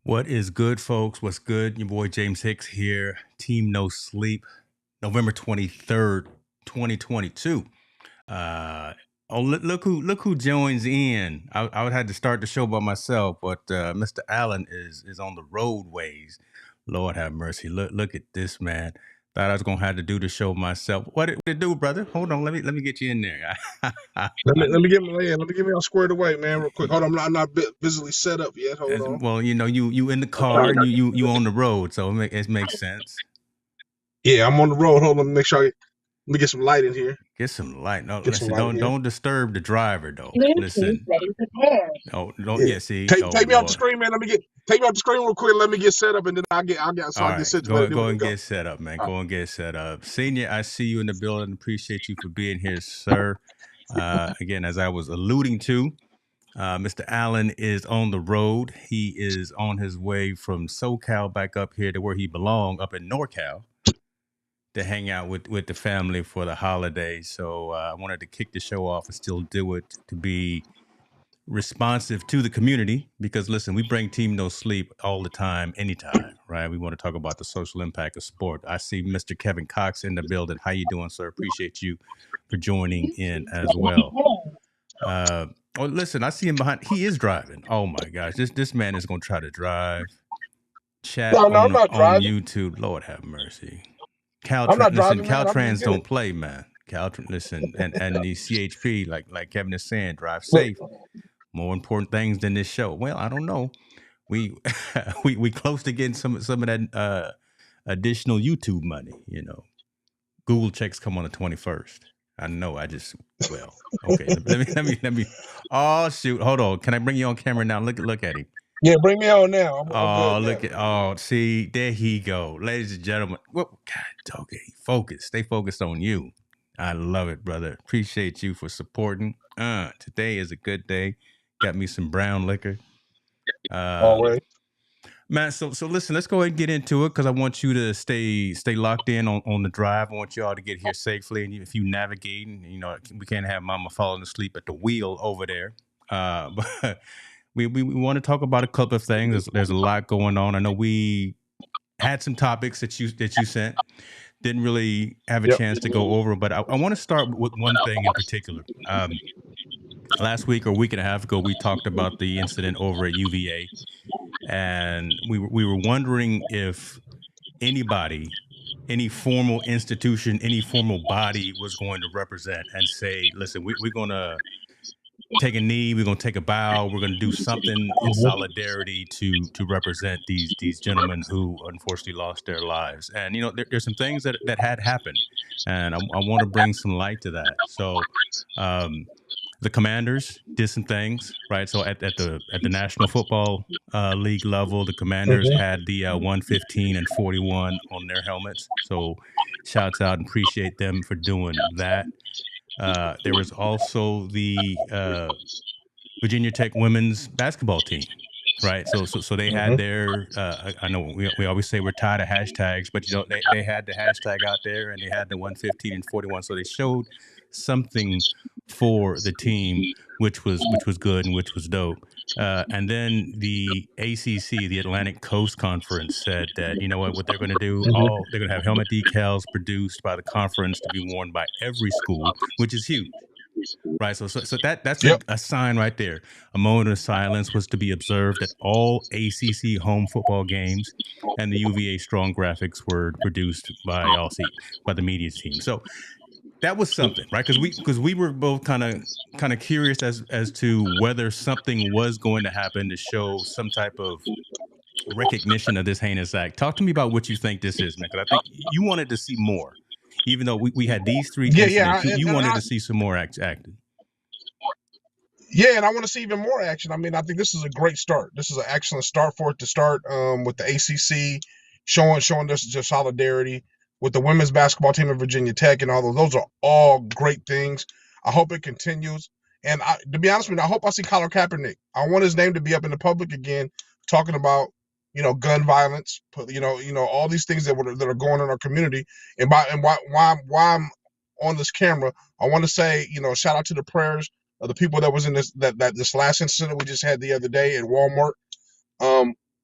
What is good, folks? What's good? Your boy James Hicks here. Team No Sleep, November 23rd, 2022. Look who joins in. I would have to start the show by myself, but Mr. Allen is on the roadways. Lord have mercy. Look at this man. Thought I was gonna have to do the show myself. What it do, brother? Hold on, let me get you in there. Let me get me all squared away, man, real quick. Hold on, I'm not busily set up yet. Hold on. Well, you in the car and you on the road, so it makes sense. Yeah, I'm on the road. Hold on, let me get some light in here. Get some light. No, Get some listen, light don't disturb the driver though. Bluetooth Listen. ready prepared. Oh, don't see. Take me off Lord. the screen, man. Take me off the screen real quick. Let me get set up, and then I'll get All right, situated. go and get set up, man. Go and get set up. Senior, I see you in the building. Appreciate you for being here, sir. Again, as I was alluding to, Mr. Allen is on the road. He is on his way from SoCal back up here to where he belongs, up in NorCal, to hang out with the family for the holiday. So I wanted to kick the show off and still do it to be responsive to the community, because listen, we bring Team No Sleep all the time, anytime, right? We want to talk about the social impact of sport. I see Mr. Kevin Cox in the building. How you doing, sir? Appreciate you for joining in as well. Listen, I see him behind. He is driving. Oh my gosh, this man is going to try to drive. Chat I'm not on driving. YouTube. Lord have mercy. I'm not driving, man. Caltrans don't play, man. Listen, and the CHP, like Kevin is saying, drive safe. More important things than this show. Well, I don't know. We we close to getting some of that additional YouTube money. Google checks come on the 21st. I know. Okay. Let me. Oh shoot! Hold on. Can I bring you on camera now? Look at him. Yeah, bring me on now. See, there he go, ladies and gentlemen. God, okay, focus. Stay focused on you. I love it, brother. Appreciate you for supporting. Today is a good day. Got me some brown liquor. Always. Man, so listen, let's go ahead and get into it, because I want you to stay locked in on the drive. I want you all to get here safely. And if you navigating, we can't have mama falling asleep at the wheel over there. But we want to talk about a couple of things. There's a lot going on. I know we had some topics that you sent. Didn't really have a chance to go over, but I want to start with one thing in particular. Last week or a week and a half ago, we talked about the incident over at UVA, and we were wondering if anybody, any formal institution, any formal body was going to represent and say, listen, we're going to take a knee, we're going to take a bow, we're going to do something in solidarity to represent these gentlemen who unfortunately lost their lives. And there's some things that had happened, and I want to bring some light to that. So the Commanders did some things, right? So at the National Football League level, the Commanders had the 115 and 41 on their helmets. So shouts out and appreciate them for doing that. There was also the Virginia Tech women's basketball team, right? So they had their. I know we always say we're tired of hashtags, but they had the hashtag out there, and they had the 115 and 41. So they showed something for the team, which was good and which was dope. And then the ACC, the Atlantic Coast Conference, said that what they're going to do. They're going to have helmet decals produced by the conference to be worn by every school, which is huge. Right, so that's a sign right there. A moment of silence was to be observed at all ACC home football games, and the UVA strong graphics were produced by the media team. So that was something, right? Because we were both kind of curious as to whether something was going to happen to show some type of recognition of this heinous act. Talk to me about what you think this is, man, because I think you wanted to see more. Even though we had these three incidents, you wanted to see some more acting. Yeah, and I want to see even more action. I mean, I think this is a great start. This is an excellent start for it to start with the ACC showing us just solidarity with the women's basketball team of Virginia Tech and all those. Those are all great things. I hope it continues. And to be honest with you, I hope I see Colin Kaepernick. I want his name to be up in the public again, talking about gun violence, all these things that are going on in our community. And why I'm on this camera, I want to say, shout out to the prayers of the people that was in this last incident we just had the other day at Walmart.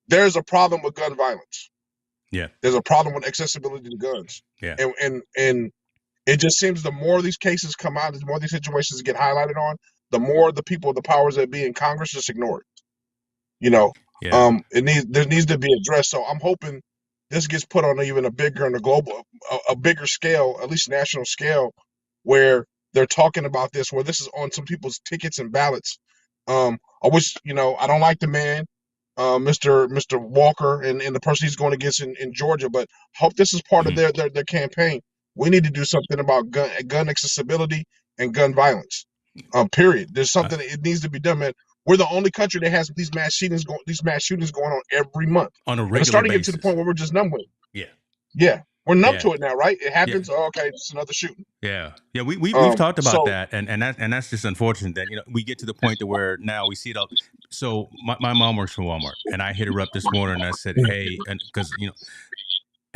there's a problem with gun violence. Yeah. There's a problem with accessibility to guns. Yeah. And it just seems the more these cases come out, the more these situations get highlighted on, the more the people, the powers that be in Congress just ignore it. You know, Yeah. there needs to be addressed. So I'm hoping this gets put on even a bigger and a global, a bigger scale, at least national scale, where they're talking about this, where this is on some people's tickets and ballots. I wish, I don't like the man, Mr. Walker, and the person he's going against in Georgia, but hope this is part of Mm-hmm. their campaign. We need to do something about gun accessibility and gun violence. Period. There's something that it needs to be done, man. We're the only country that has these mass shootings going on every month, On a and it's regular starting to get to the basis. point where we're just numb with it. Yeah. Yeah, we're numb Yeah. to it now, right? It Yeah. happens. Oh, okay, it's another shooting. Yeah, yeah, we've talked about So that, and that's just unfortunate that we get to the point to where now we see it all. So my mom works for Walmart, and I hit her up this morning and I said, hey, and because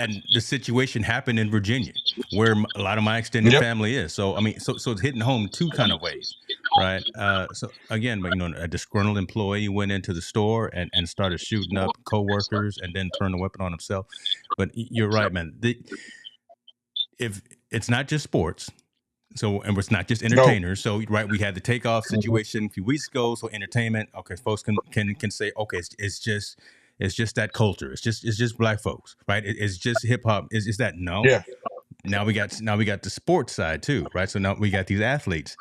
and the situation happened in Virginia, where a lot of my extended yep, family is. So I mean, so it's hitting home two kind of ways, right? So again, but a disgruntled employee went into the store and started shooting up coworkers, and then turned the weapon on himself. But you're right, man. If it's not just sports, so and it's not just no, entertainers. So right, we had the takeoff situation a few weeks ago. So entertainment, okay, folks can say, okay, it's just that culture. It's just black folks, right? It's just hip hop. Is that no? yeah, Now we got the sports side too, right? So now we got these athletes.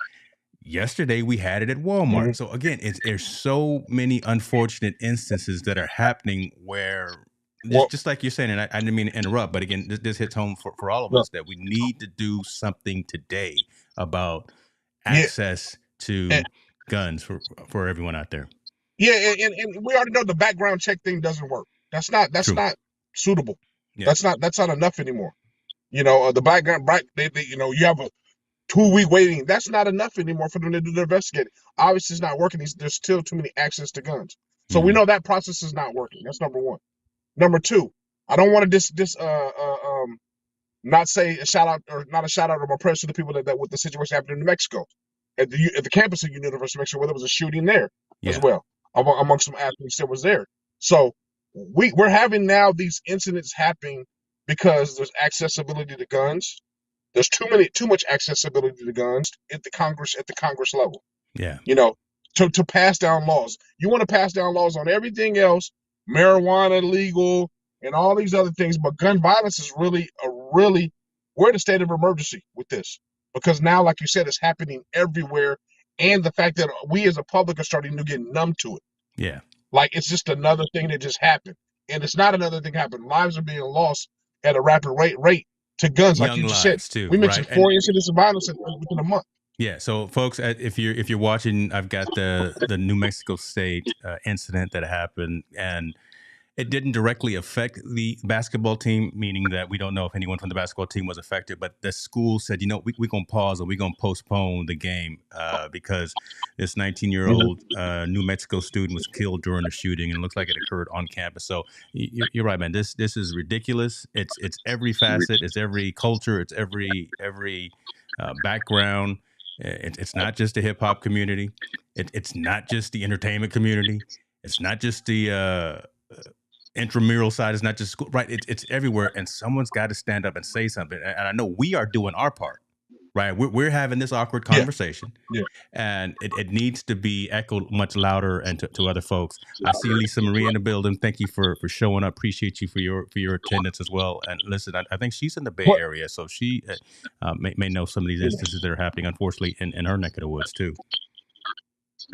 Yesterday we had it at Walmart. mhm, So again, there's so many unfortunate instances that are happening where well, just like you're saying, and I didn't mean to interrupt, but again, this hits home for all of no, us that we need to do something today about yeah, access and, to guns for everyone out there. yeah, and we already know the background check thing doesn't work. That's True. not suitable. Yeah. That's not enough anymore. The background, right? You have a 2-week waiting. That's not enough anymore for them to do the investigating. Obviously, it's not working. There's still too many access to guns. So we Mm-hmm. know that process is not working. That's number one. Number two, I don't want to not say a shout out or not a shout out or my prayers to the people that with the situation happened in New Mexico at the campus of University of Mexico, where there was a shooting there as Yeah. well among some athletes that was there. So we're having now these incidents happening because there's accessibility to guns. There's too much accessibility to guns at the Congress level. Yeah. To pass down laws. You want to pass down laws on everything else, marijuana legal and all these other things, but gun violence is really we're in a state of emergency with this because now, like you said, it's happening everywhere, and the fact that we as a public are starting to get numb to it. Yeah. Like it's just another thing that just happened, and it's not another thing happened. Lives are being lost at a rapid rate to guns, like Young you just said. lives too, We right? mentioned 4 incidents of violence within a month. Yeah, so folks, if you're watching, I've got the New Mexico State incident that happened, and it didn't directly affect the basketball team, meaning that we don't know if anyone from the basketball team was affected. But the school said, we're going to pause or we're going to postpone the game because this 19-year-old New Mexico student was killed during the shooting, and it looks like it occurred on campus. So you're right, man. This is ridiculous. It's every facet, it's every culture, it's every background. It's not just the hip hop community. It's not just the entertainment community. It's not just the intramural side. It's not just school, right? It's everywhere, and someone's got to stand up and say something. And I know we are doing our part, right? We're having this awkward Yeah, conversation, yeah. and it needs to be echoed much louder and to other folks. I see Lisa Marie in the building. Thank you for showing up. Appreciate you for your attendance as well. And listen, I think she's in the Bay But Area, so she may know some of these instances that are happening, unfortunately, in her neck of the woods too.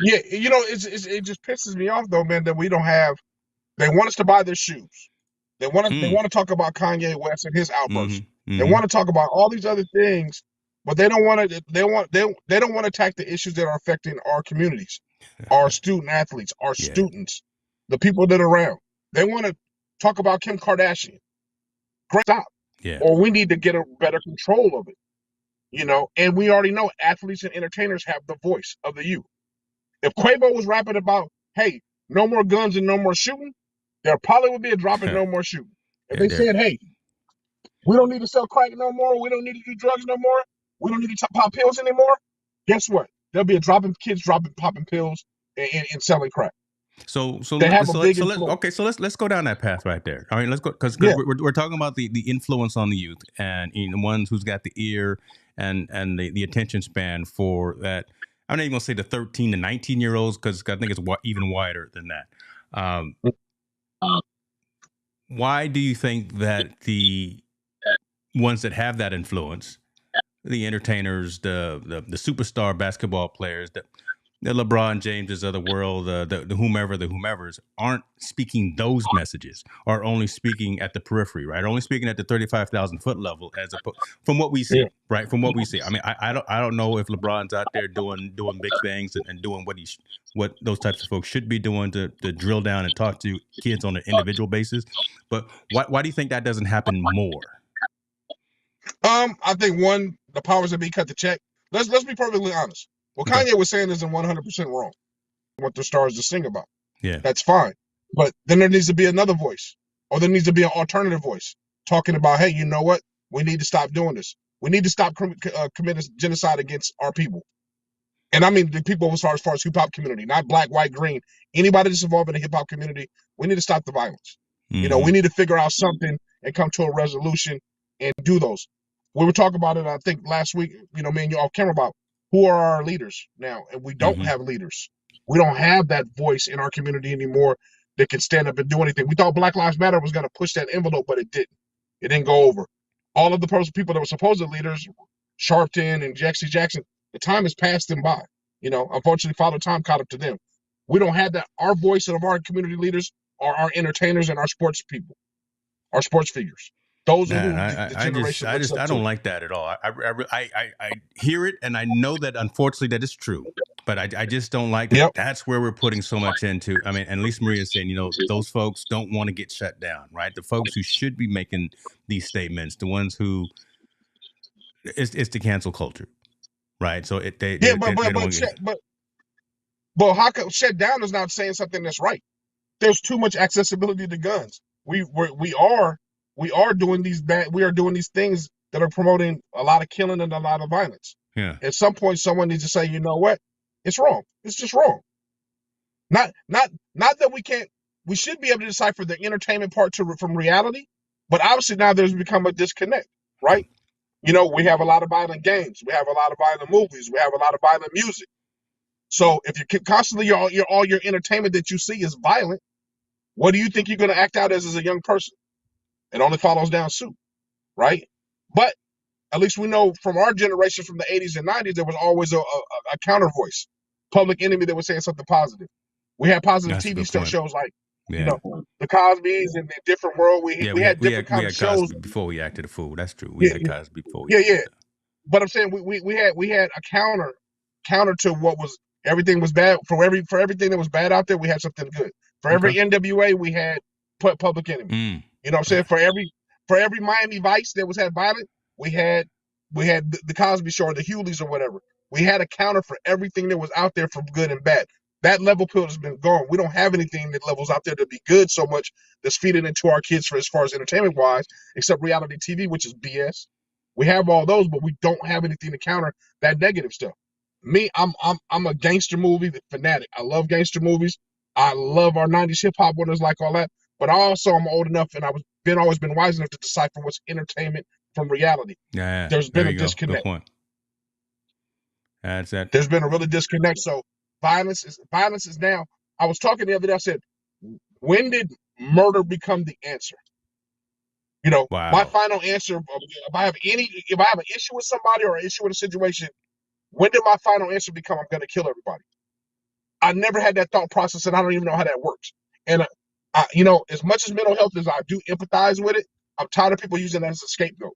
yeah, it just pisses me off though, man, that we don't have. They want us to buy their shoes. They want to talk about Kanye West and his outbursts. Mm-hmm. They Mm-hmm. want to talk about all these other things, but they don't want to. They don't want to attack the issues that are affecting our communities, our student athletes, our Yeah. students, the people that are around. They want to talk about Kim Kardashian. Great, stop. Yeah. Or we need to get a better control of it. And we already know athletes and entertainers have the voice of the youth. If Quavo was rapping about, hey, no more guns and no more shooting, there probably would be a drop in no more shooting. If they said, hey, we don't need to sell crack no more, we don't need to do drugs no more, we don't need to pop pills anymore, guess what? There'll be a drop in kids popping pills and selling crack. They have a big influence. Let's go down that path right there. I mean, let's go because Yeah. we're talking about the influence on the youth and the ones who's got the ear and the attention span for that. I'm not even gonna say the 13 to 19-year-olds because I think it's even wider than that. Um, why do you think that the ones that have that influence, the entertainers, the superstar basketball players, the LeBron Jameses of the world, the whomevers aren't speaking those messages, are only speaking at the periphery, right? Only speaking at the 35,000 foot level, from what we Yeah. see, right? From what we see. I mean, I don't know if LeBron's out there doing big things and doing what those types of folks should be doing to drill down and talk to kids on an individual basis. But why do you think that doesn't happen more? I think one, the powers that be cut the check. Let's be perfectly honest. What Okay. Kanye was saying isn't 100% wrong. What the stars to sing about. Yeah. That's fine. But then there needs to be another voice, or there needs to be an alternative voice talking about, hey, you know what? We need to stop doing this. We need to stop committing genocide against our people. And I mean the people as far as hip hop community, not black, white, green. Anybody that's involved in the hip hop community, we need to stop the violence. Mm-hmm. We need to figure out something and come to a resolution and do those. We were talking about it, I think, last week, me and you off camera about who are our leaders now, and we don't Mm-hmm. have leaders. We don't have that voice in our community anymore that can stand up and do anything. We thought Black Lives Matter was going to push that envelope, but it didn't. It didn't go over. All of the people that were supposed leaders, Sharpton and Jackson, the time has passed them by. Unfortunately, Father Time caught up to them. We don't have that. Our voice of our community leaders are our entertainers and our sports people, our sports figures. Those are who the generation looks up to. I don't like that at all. I hear it, and I know that unfortunately that is true, but I just don't like that. Yep. That's where we're putting so much into. I mean, and Lisa Maria is saying, those folks don't want to get shut down, right? The folks who should be making these statements, the ones who it's the cancel culture, right? So but how come shut down is not saying something that's right? There's too much accessibility to guns. We are doing these things that are promoting a lot of killing and a lot of violence. Yeah. At some point, someone needs to say, you know what? It's wrong. It's just wrong. Not that we can't. We should be able to decipher the entertainment part from reality, but obviously now there's become a disconnect, right? We have a lot of violent games. We have a lot of violent movies. We have a lot of violent music. So if you constantly all your entertainment that you see is violent, what do you think you're going to act out as a young person? It only follows down suit, right? But at least we know from our generation, from the 80s and 90s, there was always a counter voice, Public Enemy, that was saying something positive. We had positive TV shows like, the Cosbys and the Different World. We had different kind of shows Cosby before we acted a fool. That's true. We had Cosby before. Yeah. But I'm saying we had a counter to what was everything was bad. For everything that was bad out there, we had something good. For every NWA, we had Public Enemy. You know what I'm saying? For every Miami Vice that had violent, we had the Cosby Show or the Hewleys or whatever. We had a counter for everything that was out there for good and bad. That level field has been gone. We don't have anything that levels out there to be good so much that's feeding into our kids as far as entertainment wise, except reality TV, which is BS. We have all those, but we don't have anything to counter that negative stuff. Me, I'm a gangster movie fanatic. I love gangster movies. I love our 90s hip hop winners, like all that. But also I'm old enough and always been wise enough to decipher what's entertainment from reality. Yeah. There's been a disconnect. Good point. That's that. There's been a really disconnect. So violence is now. I was talking the other day. I said, when did murder become the answer? Wow. My final answer. If I have an issue with somebody or an issue with a situation, when did my final answer become I'm going to kill everybody? I never had that thought process, and I don't even know how that works. And as much as mental health as I do empathize with it, I'm tired of people using that as a scapegoat.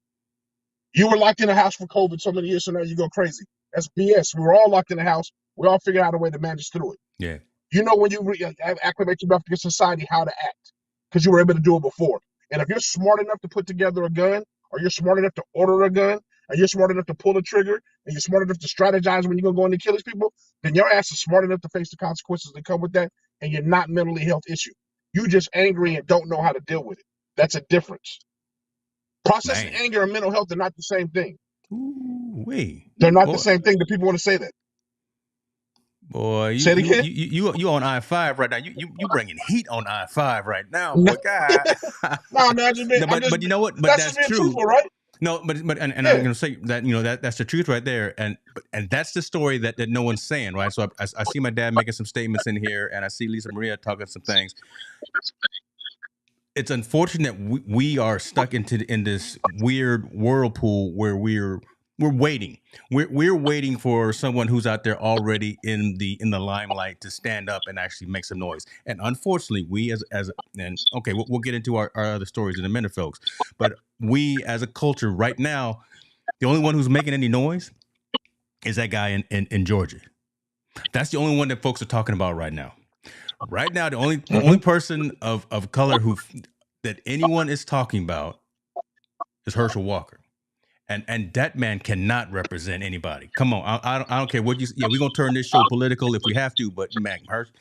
You were locked in a house for COVID so many years, so now you go crazy. That's BS. We were all locked in the house. We all figured out a way to manage through it. Yeah. When you acclimate yourself to society, how to act, because you were able to do it before. And if you're smart enough to put together a gun, or you're smart enough to order a gun, and you're smart enough to pull a trigger, and you're smart enough to strategize when you're going to go in and kill these people, then your ass is smart enough to face the consequences that come with that, and you're not mentally health issue. You just angry and don't know how to deal with it. That's a difference. Processing anger and mental health are not the same thing. Ooh, wait. They're not the same thing. The people want to say that. Boy, Say it again. you on I-5 right now. You bringing heat on I-5 right now, boy. God. No, man, No, but you know what? But that's just that's being true. truthful, right? No, and I'm Yeah. going to say that that's the truth right there, and that's the story that no one's saying, right? So I see my dad making some statements in here, and I see Lisa Maria talking some things. It's unfortunate we are stuck in this weird whirlpool where we're waiting. We're waiting for someone who's out there already in the limelight to stand up and actually make some noise. And unfortunately, we as and okay, we'll get into our other stories in a minute, folks. But we as a culture right now, the only one who's making any noise is that guy in Georgia. That's the only one that folks are talking about right now. Right now, the only Mm-hmm. person of color who that anyone is talking about is Herschel Walker, and that man cannot represent anybody. Come on, I don't care what you. Yeah, we're gonna turn this show political if we have to, but man, Herschel,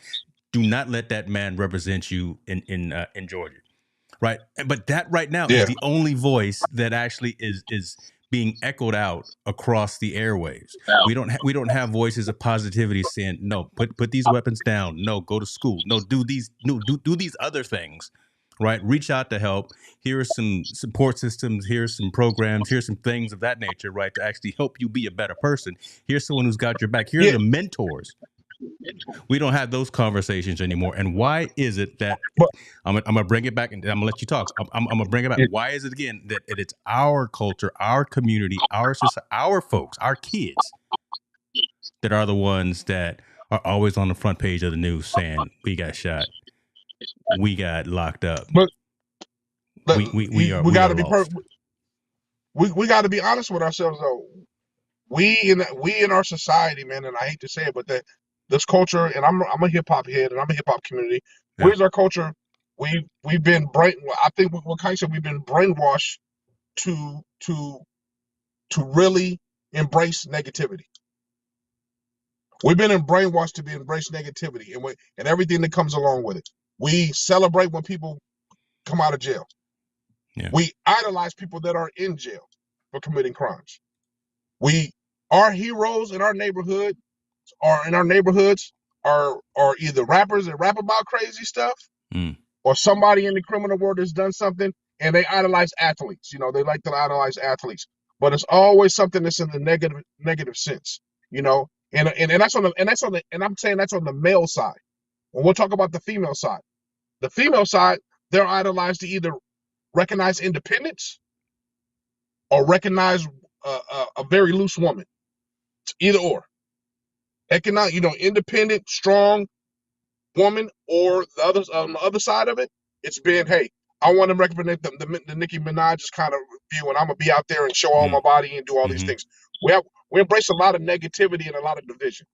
do not let that man represent you in Georgia, right? But that right now is Yeah. the only voice that actually is being echoed out across the airwaves. We don't have voices of positivity saying no, put these weapons down, no, go to school, no, do these no do these other things, right? Reach out to help. Here are some support systems. Here's some programs. Here's some things of that nature, right, to actually help you be a better person. Here's someone who's got your back. Here are Yeah. the mentors. We don't have those conversations anymore. And why is it that But I'm gonna bring it back and I'm gonna let you talk. I'm gonna bring it back. yeah. Why is it again that it's our culture, our community, our society, our folks, our kids that are the ones that are always on the front page of the news saying we got shot, we got locked up, But we we got are to be lost. we got to be honest with ourselves though. We in our society, man, and I hate to say it, but that this culture, and I'm a hip hop head, and I'm a hip hop community. Yeah. Where's our culture? We've been brain. I think what Kai said, we've been brainwashed to to to really embrace negativity. We've been brainwashed to embrace negativity and everything that comes along with it. We celebrate when people come out of jail. Yeah. We idolize people that are in jail for committing crimes. We Our heroes in our neighborhood are either rappers that rap about crazy stuff Mm. or somebody in the criminal world has done something and they idolize athletes. They like to idolize athletes, but it's always something that's in the negative sense. And I'm saying that's on the male side. When we'll talk about the female side, they're idolized to either recognize independence or recognize a very loose woman. It's either or. Economic, independent, strong woman, or the others on the other side of it, it's been, hey, I want to represent the Nicki Minaj's kind of view, and I'm gonna be out there and show all my Mm. body and do all these Mm-hmm. things. We embrace a lot of negativity and a lot of division.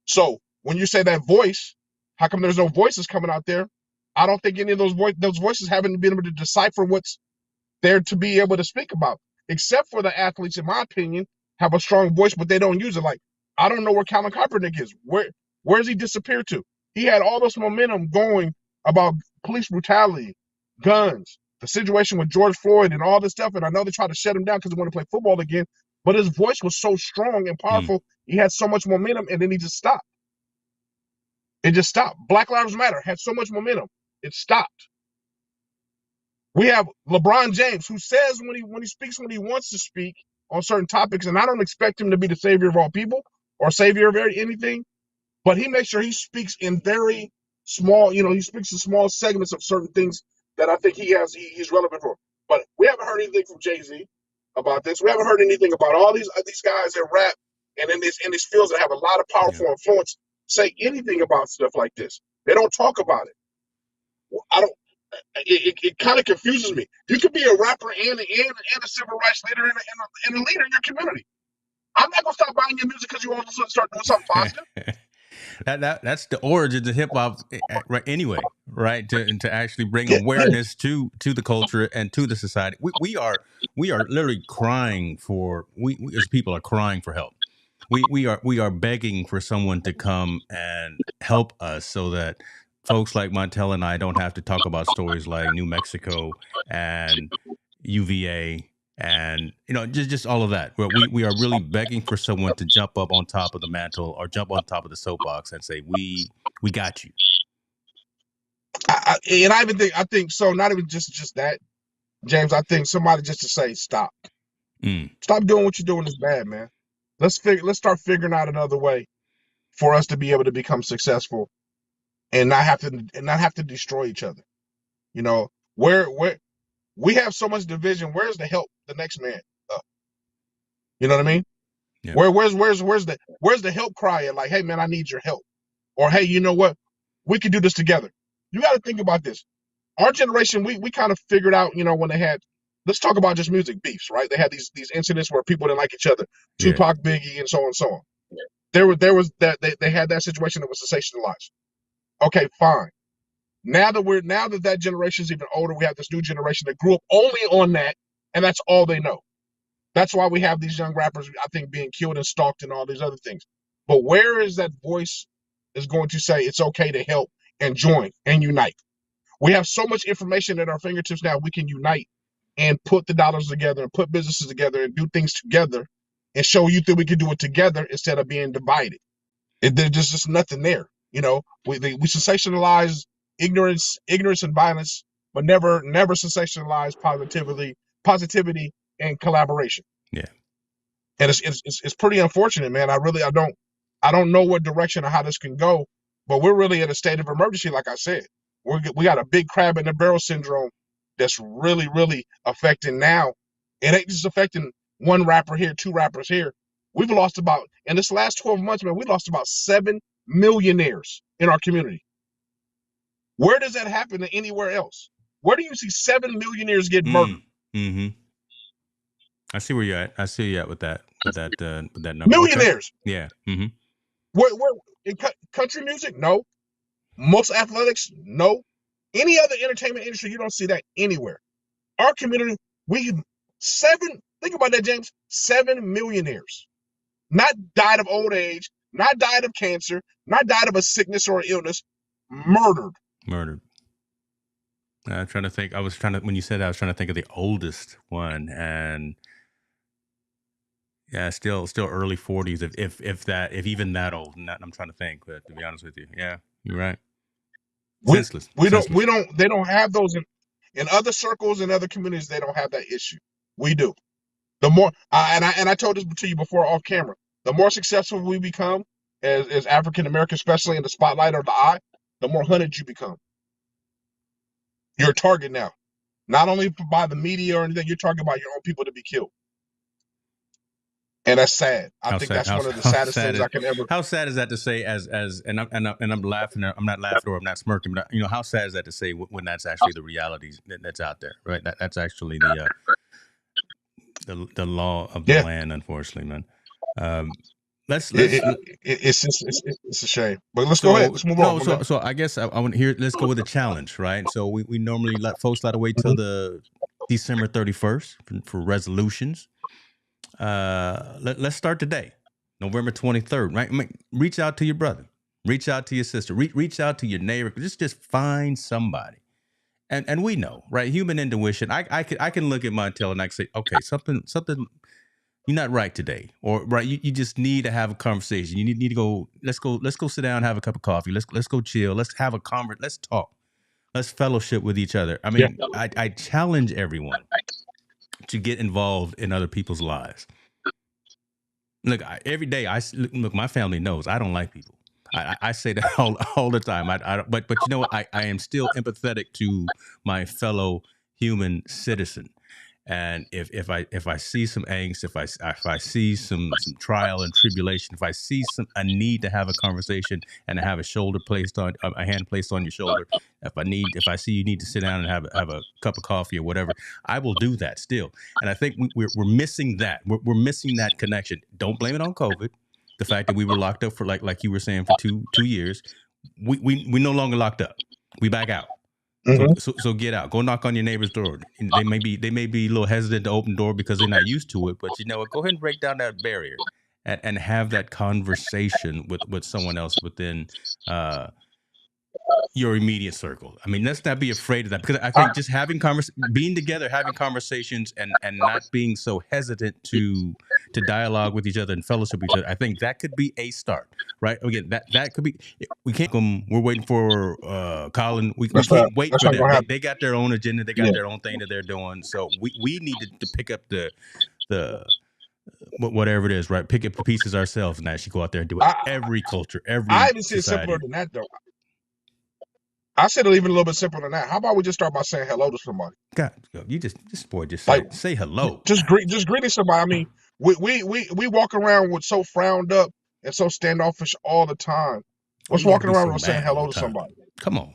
So when you say that voice, how come there's no voices coming out there? I don't think any of those voices haven't been able to decipher what's there to be able to speak about, except for the athletes, in my opinion, have a strong voice, but they don't use it. Like, I don't know where Colin Kaepernick is. Where's he disappeared to? He had all this momentum going about police brutality, guns, the situation with George Floyd, and all this stuff. And I know they tried to shut him down because they want to play football again. But his voice was so strong and Mm. powerful. He had so much momentum, and then he just stopped. It just stopped. Black Lives Matter had so much momentum. It stopped. We have LeBron James, who says when he speaks when he wants to speak on certain topics, and I don't expect him to be the savior of all people or savior of anything, but he makes sure he speaks in very small, he speaks in small segments of certain things that I think he's relevant for. But we haven't heard anything from Jay-Z about this. We haven't heard anything about all these guys that rap and in these fields that have a lot of Yeah. powerful influence say anything about stuff like this. They don't talk about it. I don't. It kind of confuses me. You could be a rapper and a civil rights leader and a leader in your community. I'm not gonna stop buying your music because you all of a sudden start doing something positive. That's the origins of hip hop, right? Anyway, right, to actually bring Yeah, awareness to the culture and to the society. We are literally crying for we as people are crying for help. We are begging for someone to come and help us so that folks like Montel and I don't have to talk about stories like New Mexico and UVA and just all of that. Where we are really begging for someone to jump up on top of the mantle or jump on top of the soapbox and say, we got you. I think so. Not even just that, James. I think somebody just to say stop. Stop doing what you're doing is bad, man. Let's start figuring out another way for us to be able to become successful and not have to destroy each other. Where we have so much division. Where's the help the next man up? You know what I mean? Yeah. Where's the help cry at? Like, hey man, I need your help. Or hey, you know what? We can do this together. You got to think about this. Our generation, we kind of figured out, when they had, let's talk about just music beefs, right? They had these incidents where people didn't like each other, Tupac, Biggie, and so on and so on. There was that they had that situation that was sensationalized. Okay, fine. Now that generation's even older, we have this new generation that grew up only on that, and that's all they know. That's why we have these young rappers, I think, being killed and stalked and all these other things. But where is that voice is going to say it's okay to help and join and unite? We have so much information at our fingertips now. We can unite and put the dollars together and put businesses together and do things together and show you that we can do it together instead of being divided. There's just nothing there. We sensationalize ignorance and violence, but never sensationalize positivity and collaboration. Yeah. And it's pretty unfortunate, man. I don't know what direction or how this can go, but we're really in a state of emergency, like I said. We got a big crab in the barrel syndrome that's really, really affecting now. It ain't just affecting one rapper here, two rappers here. We've lost in this last 12 months, man, we lost about 7 millionaires in our community. Where does that happen anywhere else? Where do you see 7 millionaires get murdered? Mm-hmm. I see where you're at. I see you at with that number. Millionaires. Okay. Yeah. Mm-hmm. Where in country music? No. Most athletics? No. Any other entertainment industry, you don't see that anywhere. Our community, think about that, James, 7 millionaires. Not died of old age, not died of cancer, not died of a sickness or illness, murdered. I'm trying to think. When you said that, I was trying to think of the oldest one, and yeah, still early 40s, if even that old. I'm trying to think, but to be honest with you, yeah, you're right. Senseless. They don't have those in other circles and other communities. They don't have that issue. We do. The more, I told this to you before off camera, the more successful we become as African Americans, especially in the spotlight or the eye, the more hunted you become. You're a target now, not only by the media or anything. You're targeted by your own people to be killed, and that's sad. I think that's one of the saddest things I can ever. How sad is that to say? And I'm laughing. I'm not laughing or I'm not smirking. But how sad is that to say when that's actually the reality that's out there, right? That's actually the law of the land, unfortunately, man. It's a shame, but let's go ahead. Let's move on. So I guess I want to hear. Let's go with the challenge, right? So we normally let folks wait till the December 31st for resolutions. Let's start today, November 23rd, right? I mean, reach out to your brother, reach out to your sister, reach out to your neighbor. Just find somebody, and we know, right? Human intuition. I can look at my tail and I can say, okay, something. You're not right today, or right. You just need to have a conversation. You need to go. Let's go sit down, have a cup of coffee. Let's go chill. Let's have a conversation. Let's talk. Let's fellowship with each other. I mean, yeah. I challenge everyone to get involved in other people's lives. Look, every day look. My family knows I don't like people. I say that all the time. But you know what? I am still empathetic to my fellow human citizen. And if I see some angst, if I see some trial and tribulation, if I see a need to have a conversation and to have a hand placed on your shoulder, if I see you need to sit down and have a cup of coffee or whatever, I will do that still. And I think we're missing that. We're missing that connection. Don't blame it on COVID. The fact that we were locked up for like you were saying for two years, we no longer locked up. We back out. Mm-hmm. So get out. Go knock on your neighbor's door. They may be a little hesitant to open the door because they're not used to it. But you know what? Go ahead and break down that barrier and have that conversation with someone else within your immediate circle. I mean, let's not be afraid of that, because I think just being together, having conversations, and not being so hesitant to dialogue with each other and fellowship with each other. I think that could be a start, right? Again, that could be. We can't. We're waiting for Colin. We can't wait for not them. gonna happen. They got their own agenda. They got their own thing that they're doing. So we need to pick up the whatever it is, right? Pick up the pieces ourselves and actually go out there and do it. Every culture, every I even see it society. simpler than that, though. I said it even a little bit simpler than that. How about we just start by saying hello to somebody? God, you just Like, say hello. Just greeting somebody. I mean, we walk around with so frowned up and so standoffish all the time. What's walking around with saying hello to somebody? Come on,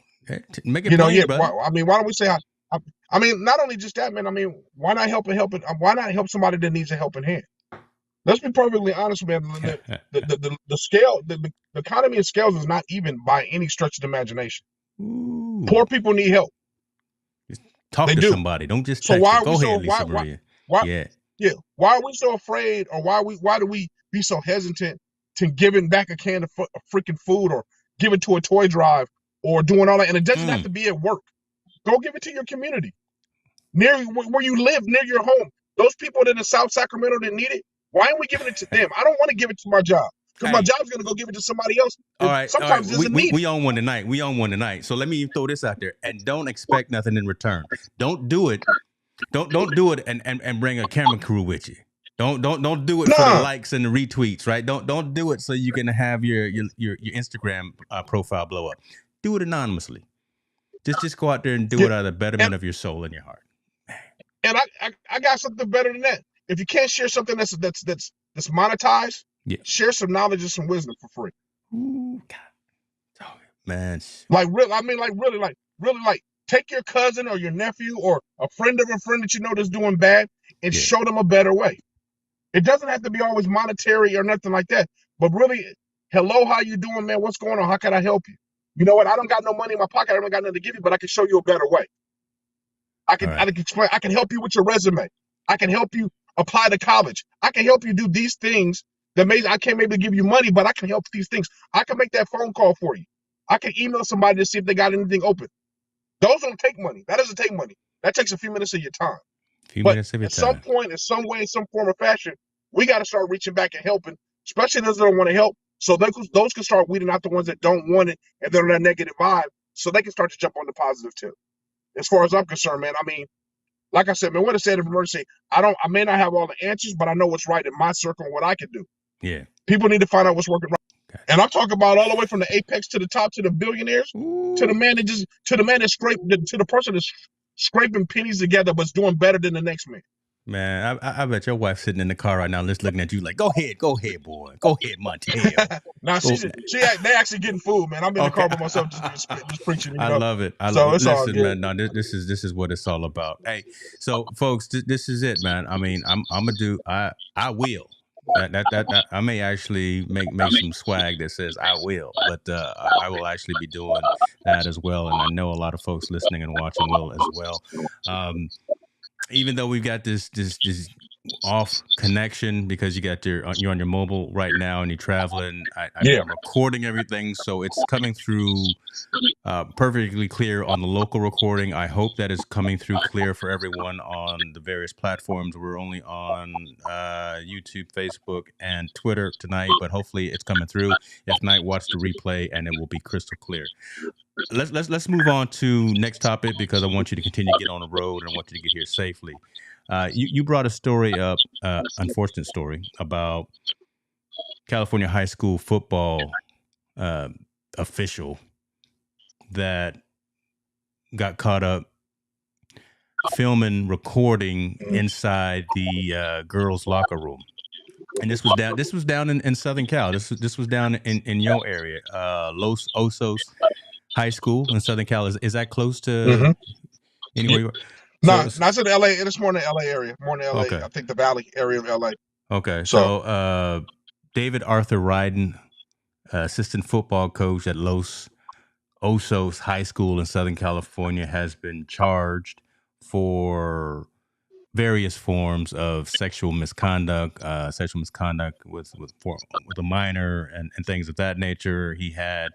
make it plain, brother. I mean, why don't we say? I mean, not only just that, man. I mean, why not help Why not help somebody that needs a helping hand? Let's be perfectly honest, man. The scale, the economy of scales is not even by any stretch of the imagination. Ooh. Poor people need help. Just talk to somebody. Don't just text. So why Go ahead, Lisa Maria. Why are we so afraid, or why do we be so hesitant to giving back a can of freaking food, or give it to a toy drive, or doing all that? And it doesn't have to be at work. Go give it to your community, near where you live, near your home. Those people in the South Sacramento that need it, why aren't we giving it to them? I don't want to give it to my job, because my job's going to go give it to somebody else. Sometimes doesn't need it. We own one tonight. So let me throw this out there, and don't expect nothing in return. Don't do it. Don't do it and bring a camera crew with you. Don't do it for the likes and the retweets, right? Don't do it so you can have your Instagram profile blow up. Do it anonymously. Just go out there and do it out of the betterment of your soul and your heart. And I got something better than that. If you can't share something that's monetized, share some knowledge and some wisdom for free. Ooh, God. Oh, man. Really, take your cousin or your nephew or a friend of a friend that you know that's doing bad and show them a better way. It doesn't have to be always monetary or nothing like that, but really, hello, how you doing, man? What's going on? How can I help you? You know what? I don't got no money in my pocket. I don't got nothing to give you, but I can show you a better way. I can explain. I can help you with your resume. I can help you apply to college. I can help you do these things that I can't maybe give you money, but I can help these things. I can make that phone call for you. I can email somebody to see if they got anything open. Those don't take money. That doesn't take money. That takes a few minutes of your time. Some point, in some way, in some form or fashion, we got to start reaching back and helping, especially those that don't want to help. So those can start weeding out the ones that don't want it and they're on that negative vibe, so they can start to jump on the positive too. As far as I'm concerned, man, I mean, like I said, man, what a state of emergency. I may not have all the answers, but I know what's right in my circle and what I can do. Yeah. People need to find out what's working right. Okay. And I'm talking about all the way from the apex to the top, to the billionaires, to the man to the person that's scraping pennies together but's doing better than the next man. Man, I bet your wife's sitting in the car right now, just looking at you like, go ahead, boy, go ahead, Montel. Now they actually getting food, man. I'm in the car by myself, just preaching. You know? I love it. Listen, man. No, this is what it's all about. Hey, so folks, this is it, man. I mean, I'm gonna do. I will. That I may actually make some swag that says I will, but I will actually be doing that as well, and I know a lot of folks listening and watching will as well. Even though we've got this off connection because you're on your mobile right now and you're traveling, I'm recording everything, so it's coming through perfectly clear on the local recording. I hope that is coming through clear for everyone on the various platforms. We're only on YouTube, Facebook, and Twitter tonight, but hopefully it's coming through. If not, watch the replay and it will be crystal clear. Let's move on to next topic, because I want you to continue to get on the road and I want you to get here safely. You brought a story up, unfortunate story, about California high school football official that got caught up recording inside the girls' locker room. And this was down in Southern Cal. This was down in your area, Los Osos High School in Southern Cal. Is that close to anywhere? No, not in LA. It's more in the LA area. More in LA. Okay. I think the Valley area of LA. Okay. So David Arthur Ryden, assistant football coach at Los Osos High School in Southern California, has been charged for various forms of sexual misconduct with a minor and things of that nature. He had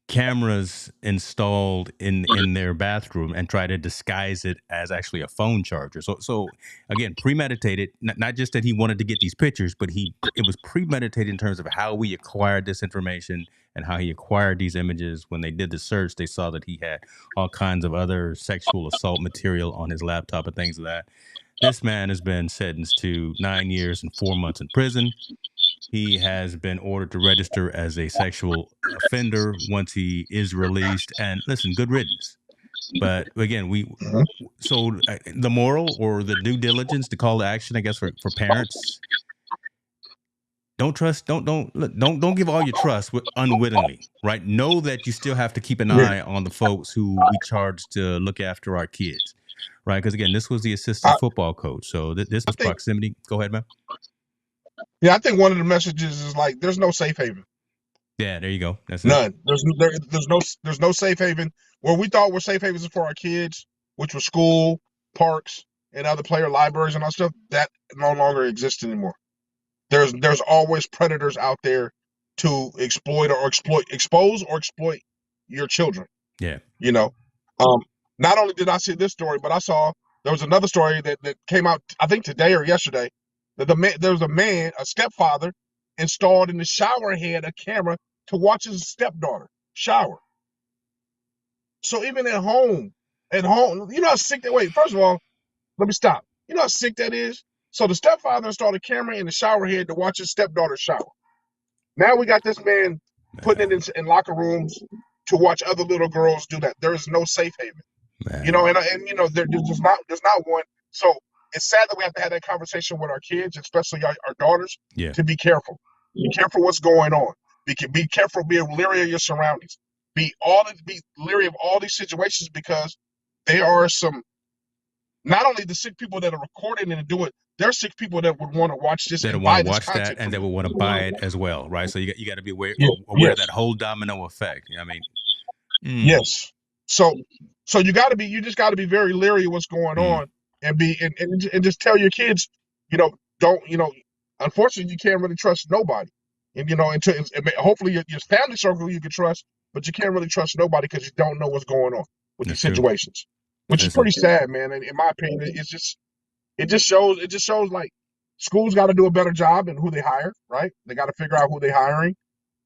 cameras installed in their bathroom and try to disguise it as actually a phone charger. So again, premeditated. Not just that he wanted to get these pictures, but it was premeditated in terms of how we acquired this information and how he acquired these images. When they did the search, they saw that he had all kinds of other sexual assault material on his laptop and things of that. This man has been sentenced to 9 years and 4 months in prison. He has been ordered to register as a sexual offender once he is released. And listen, good riddance. But again, the moral or the due diligence, the call to action, I guess, for parents, don't give all your trust unwittingly, right? Know that you still have to keep an Yeah. eye on the folks who we charge to look after our kids, right? Because again, this was the assistant football coach, so this was proximity. Go ahead, man. Yeah, I think one of the messages is like, there's no safe haven. Yeah, there you go. That's None. it. There's no safe haven. Where we thought were safe havens for our kids, which was school, parks, and other player libraries and all stuff, that no longer exists anymore. There's always predators out there to expose or exploit your children. Yeah. You know, not only did I see this story, but I saw there was another story that came out, I think today or yesterday, that there was a stepfather installed in the shower head a camera to watch his stepdaughter shower. So even at home, you know how sick that. Wait, first of all, let me stop. You know how sick that is. So the stepfather installed a camera in the shower head to watch his stepdaughter shower. Now we got this man putting it in locker rooms to watch other little girls do that. There is no safe haven. Man. You know, and you know, there's not one. So it's sad that we have to have that conversation with our kids, especially our daughters, to be careful. Be careful what's going on. Be careful, be leery of your surroundings. Be leery of all these situations, because there are some, not only the sick people that are recording and do it, there are sick people that would want to watch this and buy this content, and they would want to buy it as well, right? So you got to be aware of that whole domino effect. I mean, yes. So you just got to be very leery of what's going on, and just tell your kids, you know, unfortunately you can't really trust nobody, and you know, hopefully your family circle you can trust, but you can't really trust nobody because you don't know what's going on with these situations, which is pretty sad, man. And in my opinion, it just shows like schools got to do a better job in who they hire, right? They got to figure out who they're hiring,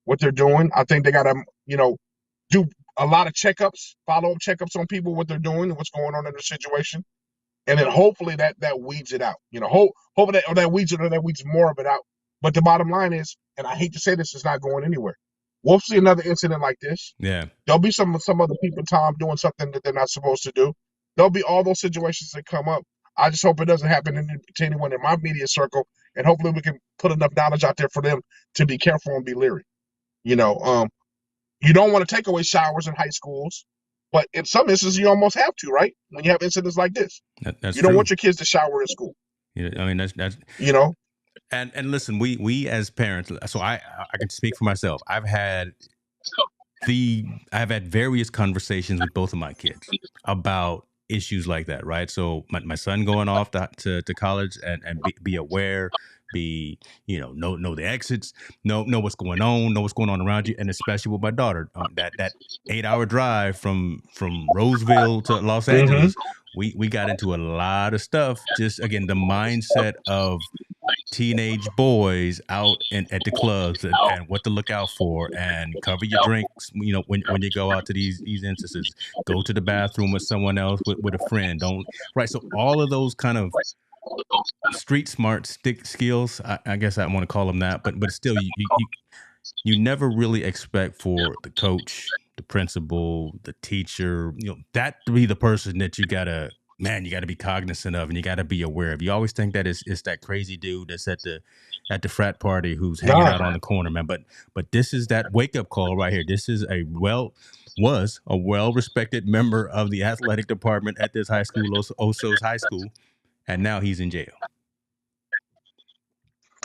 what they're doing. I think they got to, you know, do a lot of checkups, follow-up checkups on people, what they're doing and what's going on in the situation. And then hopefully that weeds it out. You know, hopefully that weeds more of it out. But the bottom line is, and I hate to say this, it's not going anywhere. We'll see another incident like this. Yeah. There'll be some other people, Tom, doing something that they're not supposed to do. There'll be all those situations that come up. I just hope it doesn't happen to anyone in my media circle, and hopefully we can put enough knowledge out there for them to be careful and be leery. You know, you don't want to take away showers in high schools, but in some instances you almost have to, right? When you have incidents like this, you don't want your kids to shower in school. Yeah, I mean that's you know. And listen, we as parents, so I can speak for myself. I've had various conversations with both of my kids about issues like that, right? So my son going off to college and be aware, be, you know the exits, know what's going on around you, and especially with my daughter, that 8-hour drive from Roseville to Los Angeles, we got into a lot of stuff. Just again, the mindset of teenage boys out at the clubs and what to look out for, and cover your drinks. You know, when you go out to these instances, go to the bathroom with someone else, with a friend. Right. So all of those kind of street smart skills, I guess I want to call them that, but still, you never really expect for the coach, the principal, the teacher, you know, that to be the person that you gotta be cognizant of and you gotta be aware of. You always think that it's that crazy dude that's at the frat party who's hanging out on the corner, man. But this is that wake up call right here. This is was a well-respected member of the athletic department at this high school, Oso's High School, and now he's in jail.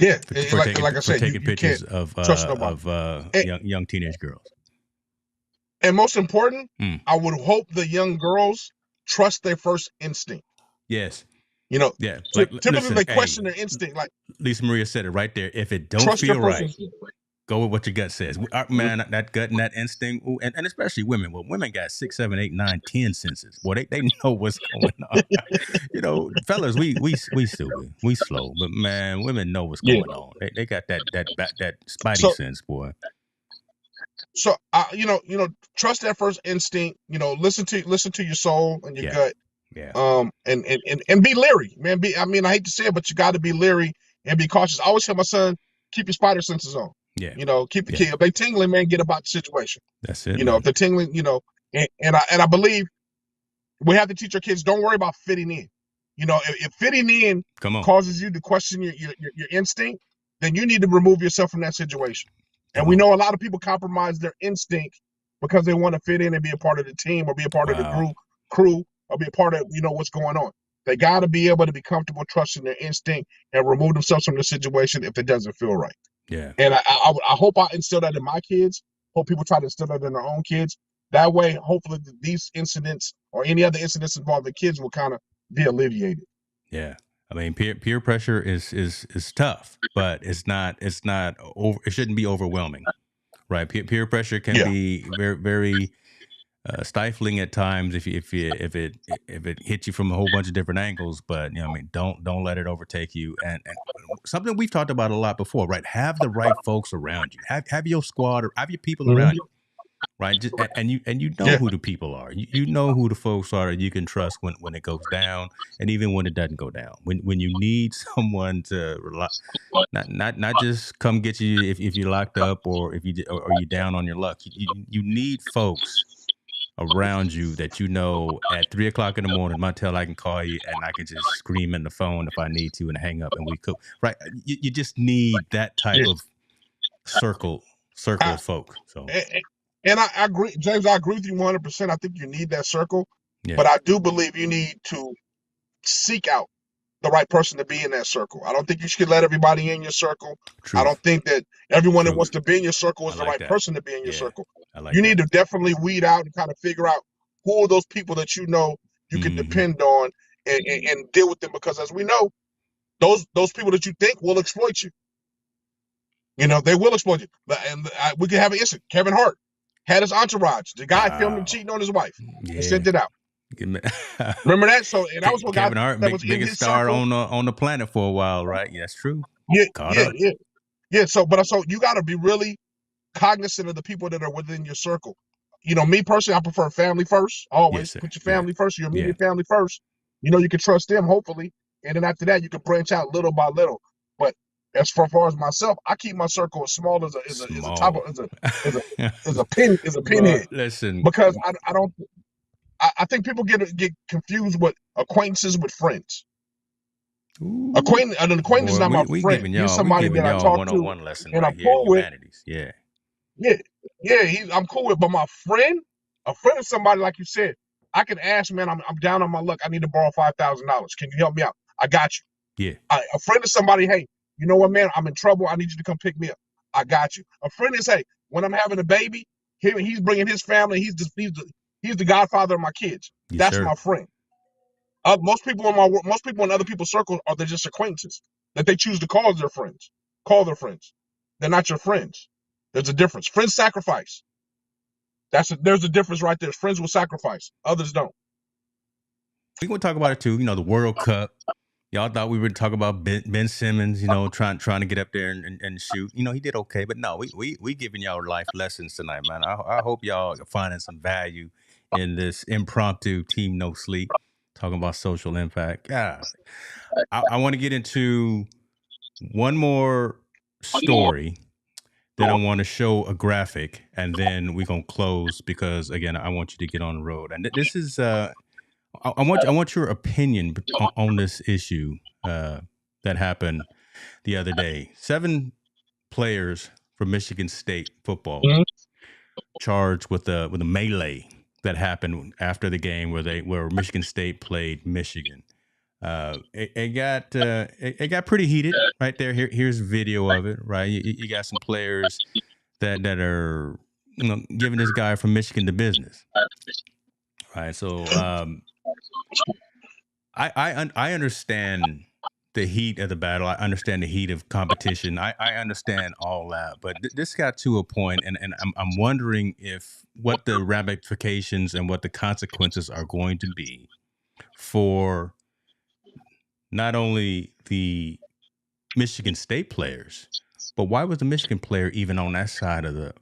Yeah, like I said, taking pictures of young teenage girls. And most important, I would hope the young girls trust their first instinct. Yes. You know, yeah. Typically they question their instinct. Like Lisa Maria said it right there. If it don't feel right, Go with what your gut says. Man, that gut and that instinct, ooh, and especially women. Well, women got 6, 7, 8, 9, 10 senses. Boy, they know what's going on. Fellas, we stupid, we slow, but man, women know what's Yeah. going on. They got that spidey So sense, boy. so trust that first instinct. Listen to your soul and your Yeah, gut. yeah, And be leery, man. I hate to say it, but you got to be leery and be cautious. I always tell my son, keep your spider senses on. yeah, Keep the yeah. kid. If they tingling, man, get about the situation. That's it, If man. they're tingling, and I believe we have to teach our kids, don't worry about fitting in. If fitting in Come on, causes you to question your instinct, then you need to remove yourself from that situation. And come we on. know a lot of people compromise their instinct because they want to fit in and be a part of the team or be a part of the Wow. crew or be a part of what's going on. They got to be able to be comfortable trusting their instinct and remove themselves from the situation if it doesn't feel right. Yeah, And I hope I instill that in my kids. Hope people try to instill that in their own kids. That way, hopefully, these incidents or any other incidents involving kids will kind of be alleviated. yeah. I mean, peer pressure is tough, but it's not over. It shouldn't be overwhelming, right? Peer pressure can Yeah. be very very stifling at times if it hits you from a whole bunch of different angles. But I mean, don't let it overtake you. And something we've talked about a lot before, right? Have the right folks around you. Have your squad or have your people Mm-hmm. around you, right? And you know Yeah. who the people are. You know who the folks are that you can trust when it goes down, and even when it doesn't go down. When you need someone to rely, not just come get you if you're locked up or if or you're down on your luck. You need folks around you that at 3 o'clock in the morning, Montel, I can call you and I can just scream in the phone if I need to and hang up and we could. Right? You just need that type Yeah. of circle I, of folk. So and I agree, James. I agree with you 100%. I think you need that circle, yeah, but I do believe you need to seek out the right person to be in that circle. I don't think you should let everybody in your circle. I don't truth, think that everyone that wants truth. to be in your circle I is the like right that. person to be in your Yeah, circle. I like You need that. to definitely weed out and kind of figure out who are those people that you can Hmm. depend on and deal with them, because as we know, those people that you think will exploit you. They will exploit you. And we could have an incident. Kevin Hart had his entourage. The guy filmed him Wow. cheating on his wife and Yeah. sent it out. Remember that? So, and that was one guy Kevin Hart, that was in biggest his star circle. on the planet for a while, right? Yeah, that's true. Yeah, Caught yeah, up. yeah, yeah. So you got to be really cognizant of the people that are within your circle. Me personally, I prefer family first. Yes, Always sir. put your Yeah, family first, your yeah. immediate family first. You can trust them, hopefully, and then after that, you can branch out little by little. But as far as myself, I keep my circle as small as a top of Small. as a as a But pinhead, listen, because I don't I think people get confused with acquaintances with friends. ooh, An acquaintance is boy, not my friend. He's we somebody giving that I y'all talk to one lesson and right I'm here in cool with. humanities. Yeah. Yeah, yeah, I'm cool with. But my friend, a friend is somebody like you said. I can ask, man. I'm down on my luck. I need to borrow $5,000. Can you help me out? I got you. Yeah. A friend is somebody. Hey, you know what, man? I'm in trouble. I need you to come pick me up. I got you. A friend is, hey, when I'm having a baby, he's bringing his family. He's the godfather of my kids. Yes, That's sir. my friend. Most people in other people's circles are they just acquaintances that they choose to call their friends. Call their friends. They're not your friends. There's a difference. Friends sacrifice. There's a difference right there. Friends will sacrifice. Others don't. We gonna talk about it too. The World Cup. Y'all thought we would talk about Ben Simmons, trying to get up there and shoot. He did okay, but no, we giving y'all life lessons tonight, man. I hope y'all are finding some value in this impromptu team no sleep, talking about social impact. God, I want to get into one more story. Then I want to show a graphic, and then we're gonna close because again, I want you to get on the road. And this is I want your opinion on this issue that happened the other day. 7 players from Michigan State football Mhm. charged with a melee that happened after the game where Michigan State played Michigan. It got pretty heated right there. Here's video of it. Right, you got some players that are giving this guy from Michigan the business. Right, so I understand the heat of the battle. I understand the heat of competition. I understand all that, but this got to a point, and I'm wondering if what the ramifications and what the consequences are going to be for not only the Michigan State players, but why was the Michigan player even on that side of the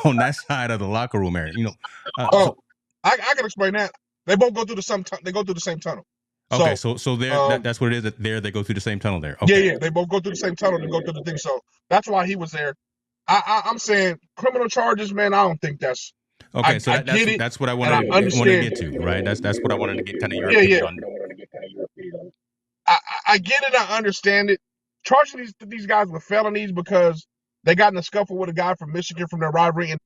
on that side of the locker room area? Oh, I can explain that. They both go through the same. They go through the same tunnel. Okay, So, so there that's what it is. That there they go through the same tunnel there. Okay. yeah, they both go through the same tunnel and go through the thing. So that's why he was there. I'm saying criminal charges, man. I don't think that's. Okay, so I get it. that's what I And I wanted to understand. get to, right? That's what I wanted to get kind of your Yeah, opinion yeah. on. I get it. I understand it. Charging these guys with felonies because they got in a scuffle with a guy from Michigan from their rivalry, and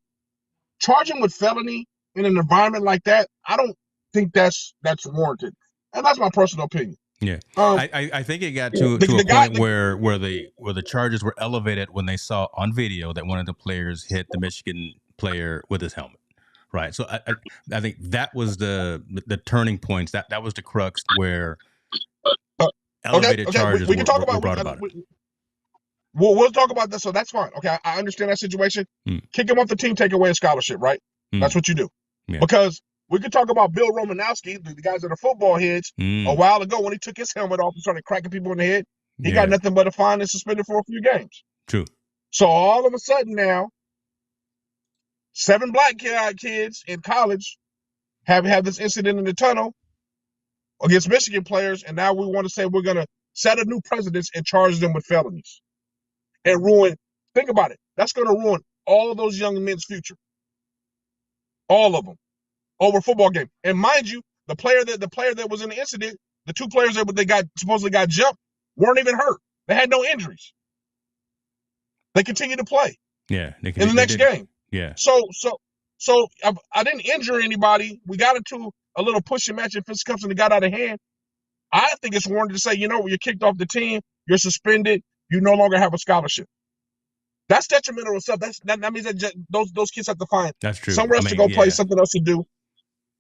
charging with felony in an environment like that, I don't think that's warranted. And that's my personal opinion. Yeah, I think it got to a point where the charges were elevated when they saw on video that one of the players hit the Michigan player with his helmet. Right. So I think that was the turning points. That was the crux where elevated charges we can talk about, were brought about it. We'll talk about that. So that's fine. Okay, I understand that situation. Kick him off the team, take away a scholarship, right? That's what you do. Yeah. Because we could talk about Bill Romanowski, the guys that are football heads, a while ago when he took his helmet off and started cracking people in the head. He got nothing but a fine and suspended for a few games. True. So all of a sudden now, 7 black kids in college have this incident in the tunnel against Michigan players, and now we want to say we're going to set a new precedent and charge them with felonies and ruin. Think about it. That's going to ruin all of those young men's future. All of them over a football game. And mind you, the player that was in the incident, the 2 players that they supposedly got jumped, weren't even hurt. They had no injuries. They continued to play. Yeah, in the next game. Yeah. So I didn't injure anybody. We got into a little pushing match and fisticuffs and it got out of hand. I think it's warranted to say, you're kicked off the team, you're suspended, you no longer have a scholarship. That's detrimental stuff. That means that those kids have to find somewhere else to go play, something else to do,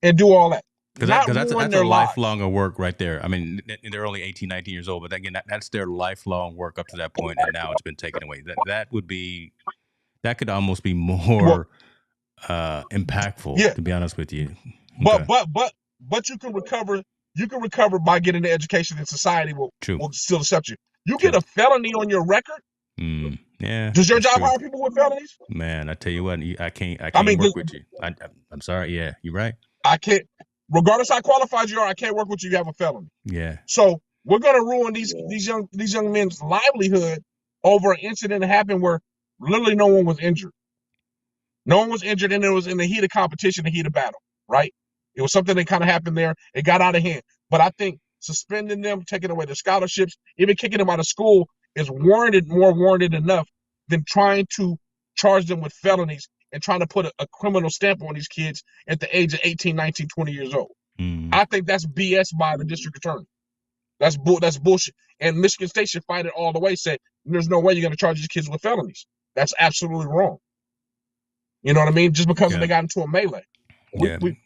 and do all that. Because that's a lifelong of work right there. I mean, they're only 18, 19 years old, but again, that's their lifelong work up to that point, and now it's been taken away. That could almost be more impactful, to be honest with you. Okay. But you can recover. You can recover by getting the education, and society will still accept you. You get a felony on your record. Yeah. Does your job hire people with felonies? Man, I tell you what, I can't work with you. I'm sorry. Yeah, you're right. I can't. Regardless how qualified you are, I can't work with you. You have a felony. Yeah. So we're gonna ruin these young men's livelihood over an incident that happened where literally no one was injured. No one was injured, and it was in the heat of competition, the heat of battle. Right? It was something that kind of happened there. It got out of hand. But I think suspending them, taking away their scholarships, even kicking them out of school is more warranted enough than trying to charge them with felonies and trying to put a criminal stamp on these kids at the age of 18, 19, 20 years old. I think that's BS by the district attorney. That's bullshit. And Michigan State should fight it all the way, say, there's no way you're going to charge these kids with felonies. That's absolutely wrong. You know what I mean? Just because they got into a melee. And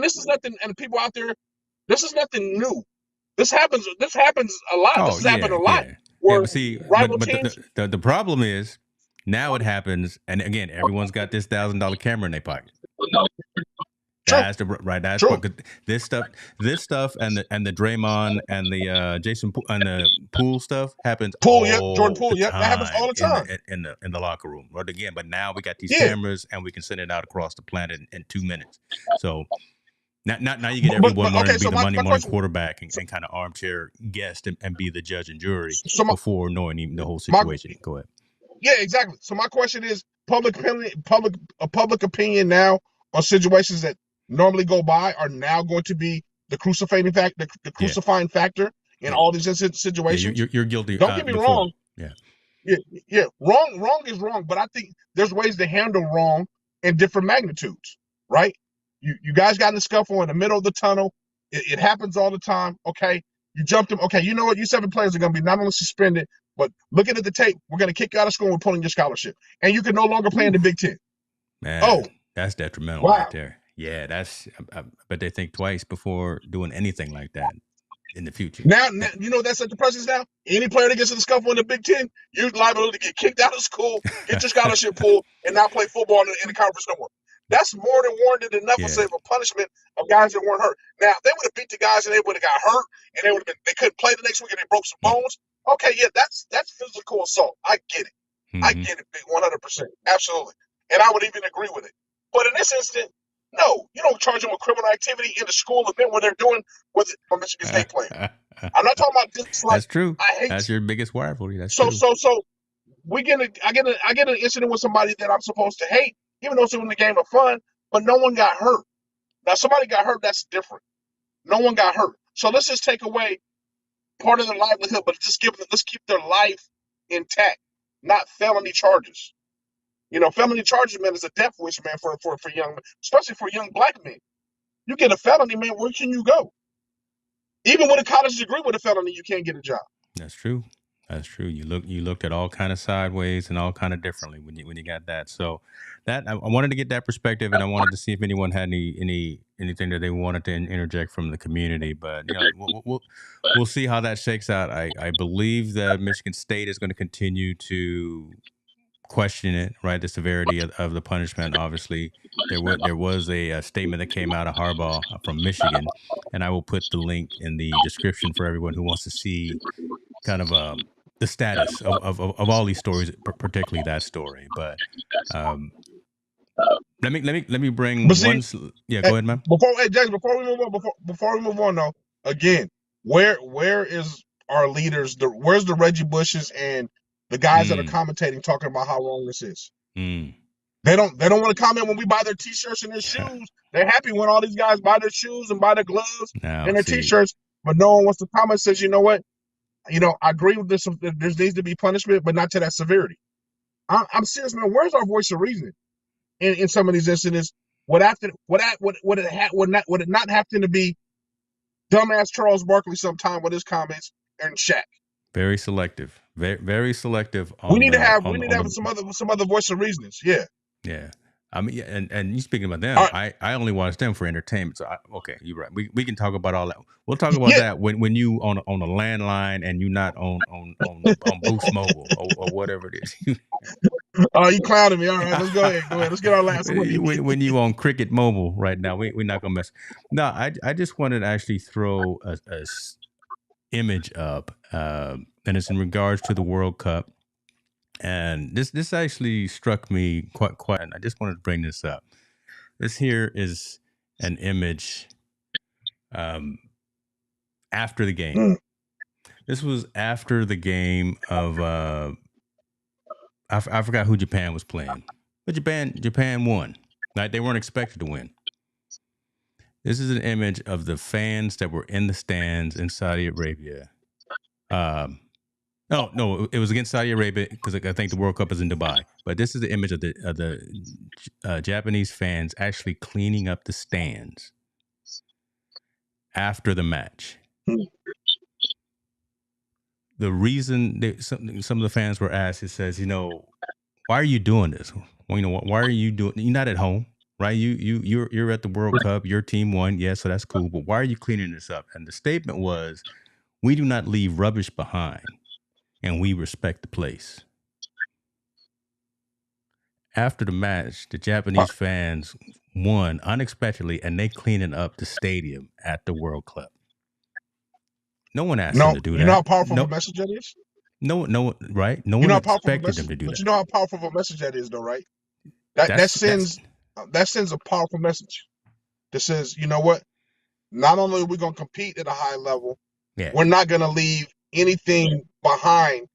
this is nothing, and people out there, this is nothing new. This happens a lot. This has happened a lot. But the problem is, now it happens, and again, everyone's got this $1,000 camera in their pocket. That's this stuff, and the Draymond and the Jason and the Poole stuff happens. Jordan Poole, that happens all the time in the locker room. But now we got these cameras, and we can send it out across the planet in 2 minutes. So now you get everyone wanting to be the Monday morning quarterback and kind of armchair guest and be the judge and jury before knowing even the whole situation. Go ahead. Yeah, exactly. So my question is, public opinion now on situations that normally go by are now going to be the crucifying factor in all these situations. You're guilty. Don't get me wrong. Yeah. Wrong is wrong, but I think there's ways to handle wrong in different magnitudes, right? You guys got in the scuffle in the middle of the tunnel. It happens all the time. Okay, you jumped him. Okay, you know what? You 7 players are going to be not only suspended, but looking at the tape, we're going to kick you out of school and we're pulling your scholarship, and you can no longer play in the Big Ten. Man, that's detrimental right there. Yeah, I bet they think twice before doing anything like that. in the future. Now, you know that's at the presence now. Any player that gets in the scuffle in the Big Ten, you're liable to get kicked out of school, get your scholarship pulled, and not play football in the conference no more. That's more than warranted enough Yeah. of a punishment of guys that weren't hurt. Now, if they would have beat the guys and they would have got hurt, and they couldn't play the next week and they broke some bones. Okay, yeah, that's physical assault. I get it. I get it, 100%, absolutely, and I would even agree with it. But in this instance, no, you don't charge them with criminal activity in the school event where they're doing with Michigan State playing. I'm not talking about dislike. That's true. I hate that's your biggest rivalry. That's so true. so I get an incident with somebody that I'm supposed to hate, even though it's in the game of fun, but no one got hurt. Now somebody got hurt, that's different. No one got hurt. So let's just take away part of their livelihood, but let's keep their life intact, not felony charges. You know, felony charges, man, is a death wish, man, for young men, especially for young black men. You get a felony, man, where can you go? Even with a college degree with a felony, you can't get a job. That's true. That's true. You looked at all kind of sideways and all kind of differently when you got that. So that I wanted to get that perspective, and I wanted to see if anyone had anything that they wanted to interject from the community. But you know, we'll see how that shakes out. I believe that Michigan State is going to continue to question it, right? The severity of the punishment. Obviously, there was a statement that came out of Harbaugh from Michigan, and I will put the link in the description for everyone who wants to see kind of the status of all these stories, particularly that story. But let me bring one. Yeah, go ahead, man. James, before we move on, though, again, where is our leaders? Where's the Reggie Bushes and the guys that are commentating talking about how wrong this is? They don't want to comment when we buy their T-shirts and their shoes. They're happy when all these guys buy their shoes and buy their gloves and their T-shirts, but no one wants to comment. Says, you know what? You know, I agree with this. There needs to be punishment, but not to that severity. I'm serious, man. Where's our voice of reasoning in some of these incidents? Would it not have to be dumbass Charles Barkley sometime with his comments and Shaq? Very selective. Very selective. We need to have some other voice of reasonings. Yeah. Yeah. I mean, and you speaking about them, I only watch them for entertainment. So okay, you're right. We can talk about all that. We'll talk about that when you on a landline and you're not on Boost Mobile or whatever it is. Oh, you clowning me. All right, let's go ahead. Let's get our last one. When you on Cricket Mobile right now, we're not gonna mess. No, I just wanted to actually throw a image up, and it's in regards to the World Cup. And this actually struck me quite. And I just wanted to bring this up. This here is an image after the game. This was after the game of I forgot who Japan was playing, but Japan won. Like, they weren't expected to win. This is an image of the fans that were in the stands in Saudi Arabia. No, it was against Saudi Arabia because I think the World Cup is in Dubai. But this is the image of the Japanese fans actually cleaning up the stands after the match. The reason some of the fans were asked, it says, why are you doing this? Well, why are you doing? You're not at home, right? You're at the World Cup. Your team won, yeah, so that's cool. But why are you cleaning this up? And the statement was, we do not leave rubbish behind. And we respect the place. After the match, the Japanese fans won unexpectedly, and they cleaning up the stadium at the World Cup. No one asked them to do that. You know how powerful of a message that is? No, right? No one expected them to do that. But you know how powerful of a message that is, though, right? That sends a powerful message that says, you know what? Not only are we going to compete at a high level, we're not going to leave anything behind,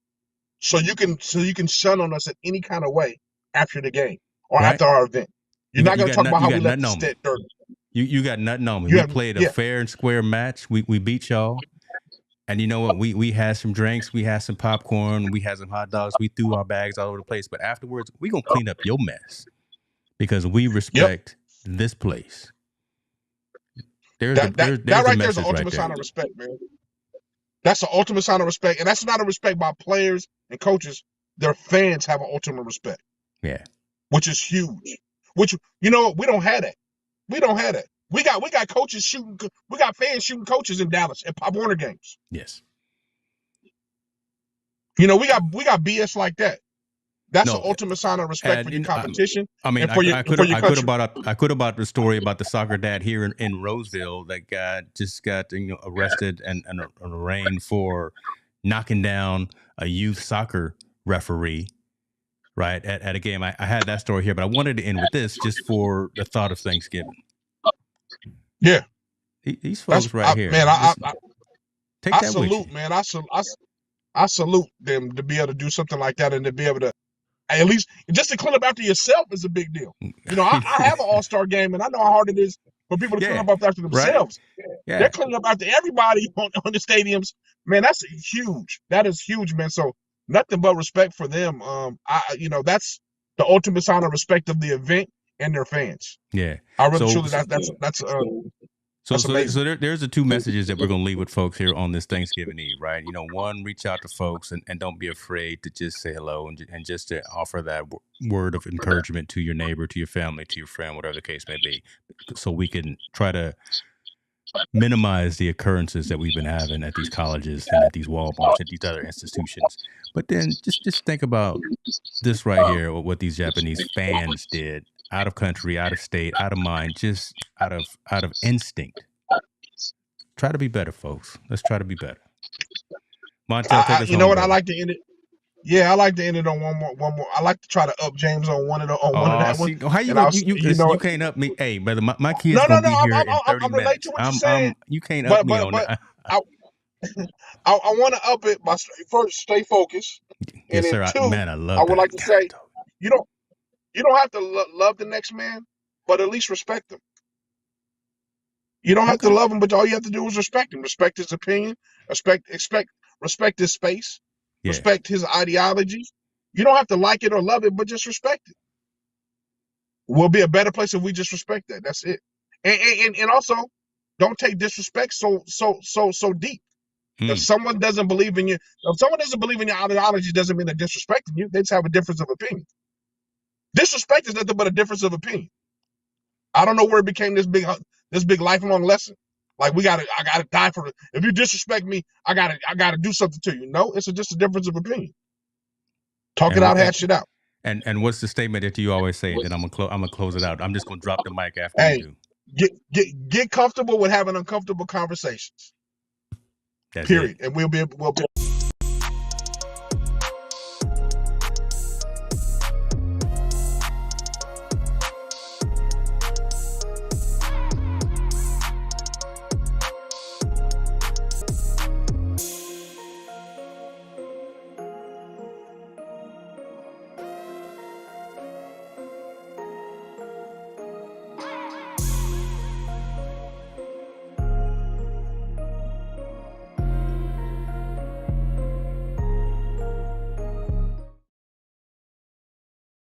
so you can shun on us in any kind of way after the game or after our event. You're not going to talk about how we left the state dirty. You got nothing on me. We played a fair and square match. We beat y'all, and you know what? We had some drinks, we had some popcorn, we had some hot dogs. We threw our bags all over the place, but afterwards, we gonna clean up your mess because we respect this place. There's right there's the ultimate sign of respect, man. That's the ultimate sign of respect. And that's not a respect by players and coaches. Their fans have an ultimate respect. Yeah. Which is huge. Which, we don't have that. We don't have that. We got coaches shooting. We got fans shooting coaches in Dallas at Pop Warner games. Yes. We got BS like that. That's No, an ultimate sign of respect for your competition and I for your country. I could have brought the story about the soccer dad here in Roseville that just got arrested and arraigned for knocking down a youth soccer referee, right, at a game. I had that story here, but I wanted to end with this just for the thought of Thanksgiving. Yeah, these folks here, man. Take I that salute, with you. man. I salute them to be able to do something like that and to be able to, at least just to clean up after yourself is a big deal. I have an all-star game and I know how hard it is for people to clean up after themselves. Right? Yeah. They're cleaning up after everybody on the stadiums. Man, that's huge. That is huge, man. So nothing but respect for them. That's the ultimate sign of respect of the event and their fans. Yeah. I really truly that's So there's the two messages that we're going to leave with folks here on this Thanksgiving Eve, right? One, reach out to folks and don't be afraid to just say hello and just to offer that word of encouragement to your neighbor, to your family, to your friend, whatever the case may be, so we can try to minimize the occurrences that we've been having at these colleges and at these Walmarts and these other institutions. But then just think about this right here, what these Japanese fans did. Out of country, out of state, out of mind, just out of instinct. Try to be better, folks. Let's try to be better. Montel, take us home, what? I like to end it. Yeah, I like to end it on one more. I like to try to up James on one of that one. How you can't up me? Hey, brother, my kids gonna be here in 30 minutes. You can't up me on that. I want to up it by first stay focused. Yes, sir. Two, I love. I would like to say you don't have to love the next man, but at least respect him. You don't have to love him, but all you have to do is respect him. Respect his opinion. Respect his space. Yeah. Respect his ideologies. You don't have to like it or love it, but just respect it. We'll be a better place if we just respect that. That's it. And also, don't take disrespect so deep. If someone doesn't believe in you, if someone doesn't believe in your ideology, doesn't mean they're disrespecting you. They just have a difference of opinion. Disrespect is nothing but a difference of opinion. I don't know where it became this big lifelong lesson. Like I gotta die for it. If you disrespect me, I gotta do something to you. No, it's just a difference of opinion. Talk it out, hash it out. And what's the statement that you always say? Then I'm gonna close it out. I'm just gonna drop the mic after you do. Get comfortable with having uncomfortable conversations. That's period. It. And we'll be